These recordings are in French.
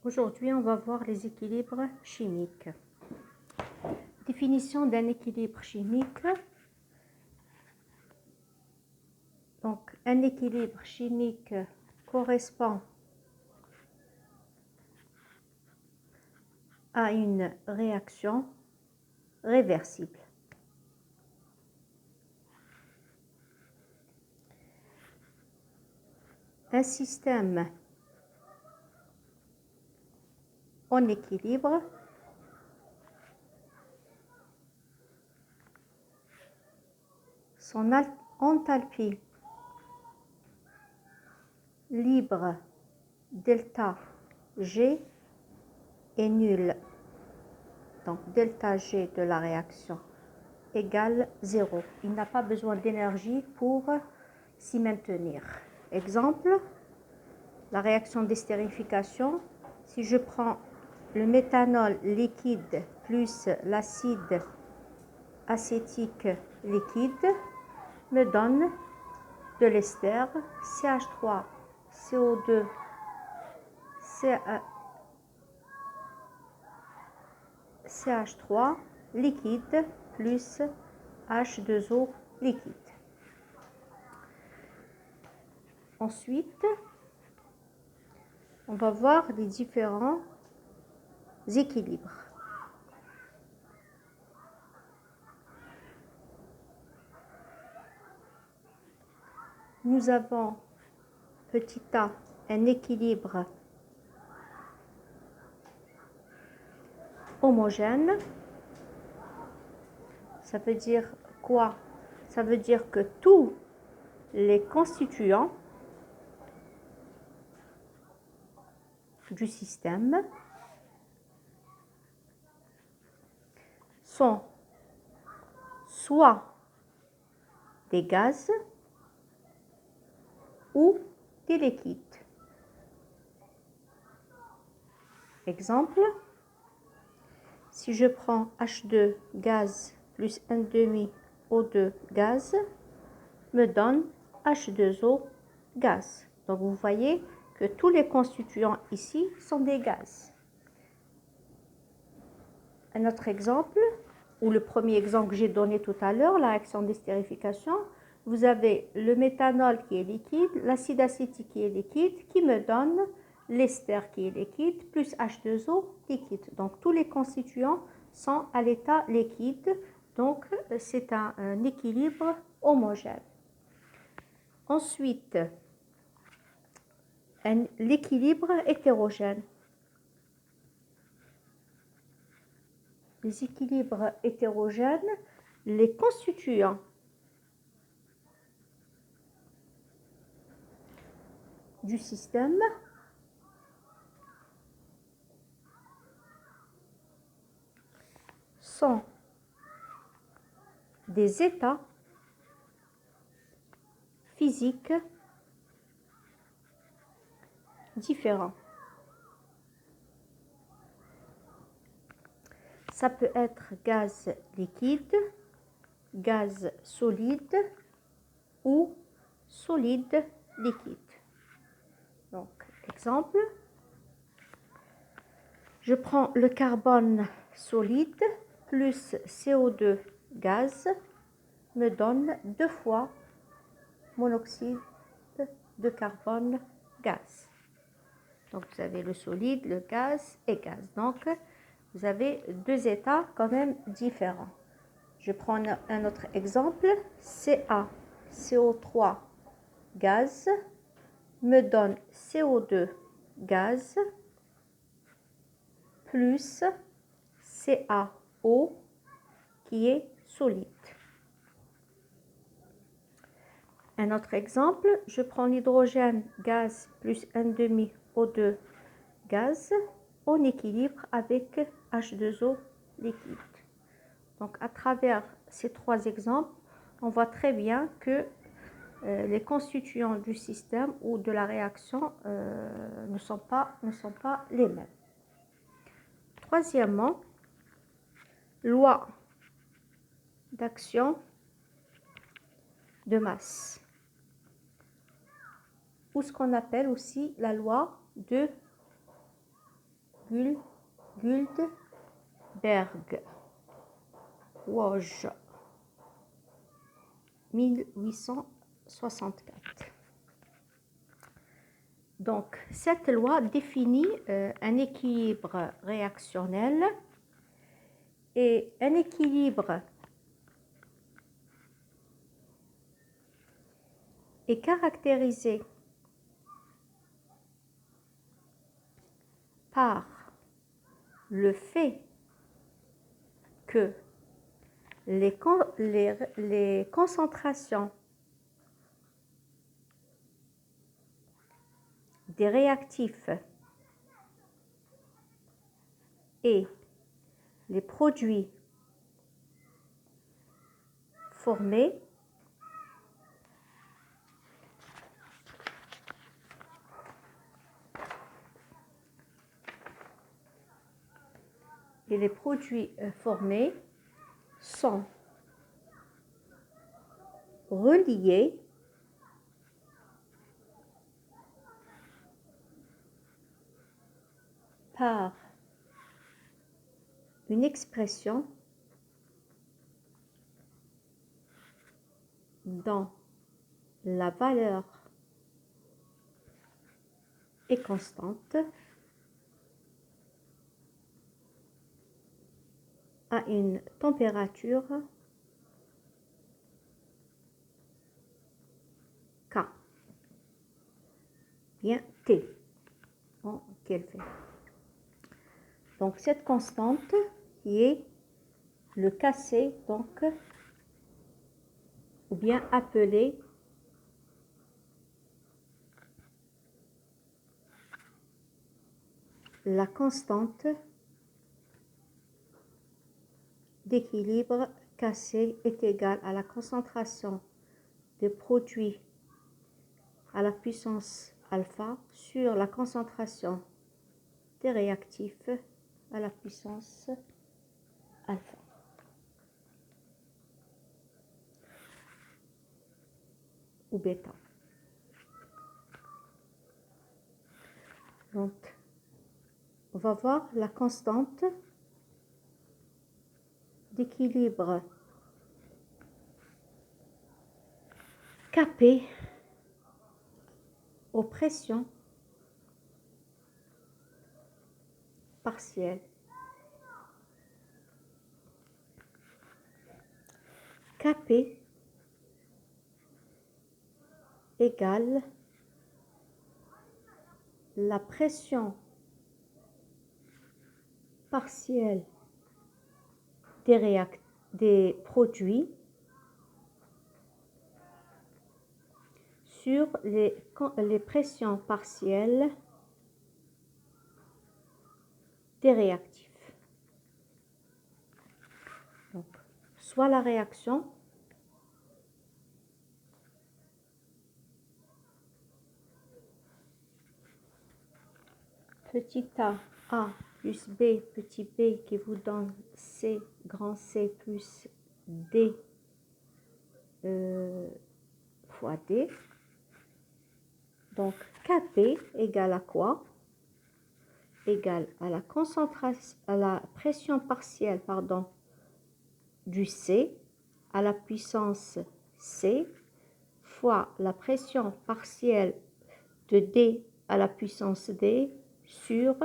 Aujourd'hui, on va voir les équilibres chimiques. Définition d'un équilibre chimique. Donc, un équilibre chimique correspond à une réaction réversible. Un système en équilibre son enthalpie libre delta G est nulle. Donc delta G de la réaction égale 0. Il n'a pas besoin d'énergie pour s'y maintenir. Exemple, la réaction d'estérification. Si je prends le méthanol liquide plus l'acide acétique liquide, me donne de l'ester CH3, CO2, CH3 liquide plus H2O liquide. Ensuite, on va voir les différents équilibres. Nous avons, petit a, un équilibre homogène. Ça veut dire quoi? Ça veut dire que tous les constituants du système sont soit des gaz ou des liquides. Exemple, si je prends H2 gaz plus 1,5 O2 gaz, me donne H2O gaz. Donc vous voyez que tous les constituants ici sont des gaz. Un autre exemple, ou le premier exemple que j'ai donné tout à l'heure, la réaction d'estérification, vous avez le méthanol qui est liquide, l'acide acétique qui est liquide, qui me donne l'ester qui est liquide, plus H2O liquide. Donc tous les constituants sont à l'état liquide, donc c'est un équilibre homogène. Ensuite, l'équilibre hétérogène. Les équilibres hétérogènes, les constituants du système sont des états physiques différents. Ça peut être gaz liquide, gaz solide ou solide liquide. Donc, exemple, je prends le carbone solide plus CO2 gaz, me donne 2 fois monoxyde de carbone gaz. Donc, vous avez le solide, le gaz et gaz. Donc, vous avez 2 états quand même différents. Je prends un autre exemple. Ca, CO3 gaz, me donne CO2 gaz plus CaO qui est solide. Un autre exemple, je prends l'hydrogène gaz plus 1,5 O2 gaz en équilibre avec H2O liquide. Donc à travers ces 3 exemples, on voit très bien que les constituants du système ou de la réaction ne sont pas les mêmes. Troisièmement, loi d'action de masse, ou ce qu'on appelle aussi la loi de Guldberg, Woj, 1864. Donc, cette loi définit un équilibre réactionnel et un équilibre est caractérisé par le fait que les concentrations des réactifs et les produits formés sont reliés par une expression dont la valeur est constante à une température K, bien T en Kelvin. Donc cette constante qui est le Kc, donc, ou bien appelé la constante d'équilibre Kc est égale à la concentration des produits à la puissance alpha sur la concentration des réactifs à la puissance alpha. Ou bêta. Donc, on va voir la constante d'équilibre Kp aux pressions partielles. Kp égale la pression partielle des produits sur les pressions partielles des réactifs. Donc, soit la réaction petit a plus b petit b qui vous donne c grand C plus d fois d. Donc Kp égale à quoi? Égale à la concentration, à la pression partielle, pardon, du C à la puissance C fois la pression partielle de D à la puissance D sur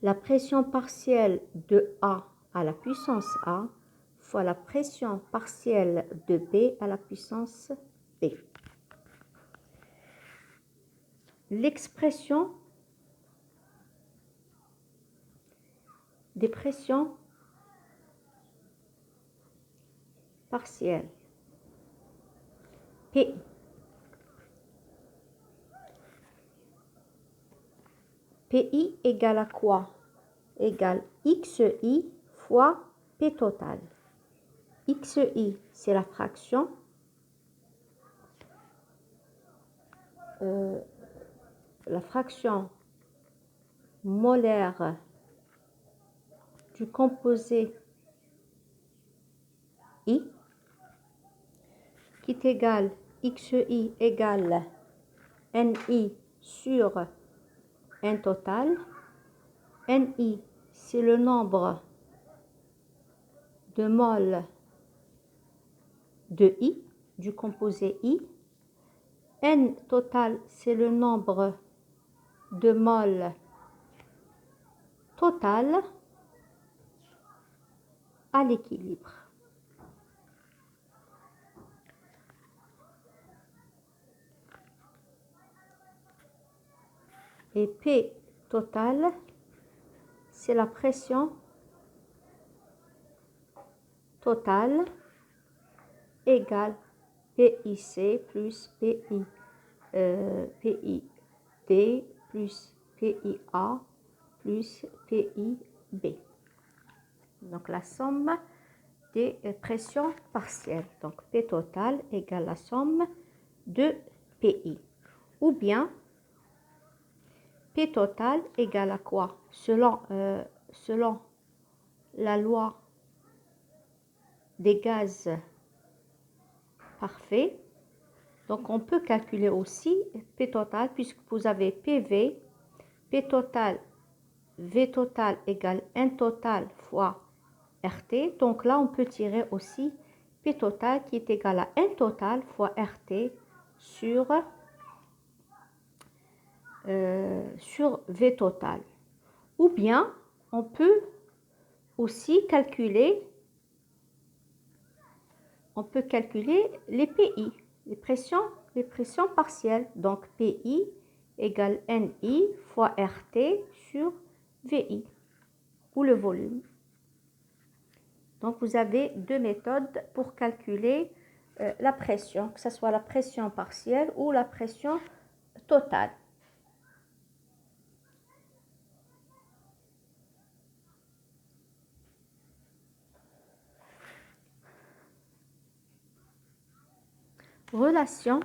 la pression partielle de A à la puissance A fois la pression partielle de B à la puissance B. L'expression des pressions partielles. P. PI égale à quoi? Égale XI fois P total. XI, c'est la fraction. La fraction molaire du composé I, qui est égal XI égale NI sur N total, Ni, c'est le nombre de moles de I, du composé I. N total, c'est le nombre de moles total à l'équilibre. Et P total, c'est la pression totale égale PIC plus PID plus PIA plus PIB. Donc la somme des pressions partielles. Donc P total égale la somme de PI. Ou bien P total égale à quoi? Selon la loi des gaz parfaits, donc on peut calculer aussi P total puisque vous avez PV, P total, V total égale N total fois RT. Donc là, on peut tirer aussi P total qui est égal à N total fois RT sur V total. Ou bien, on peut aussi calculer, les PI, les pressions partielles. Donc, PI égale NI fois RT sur VI, ou le volume. Donc, vous avez deux méthodes pour calculer la pression, que ce soit la pression partielle ou la pression totale. Relation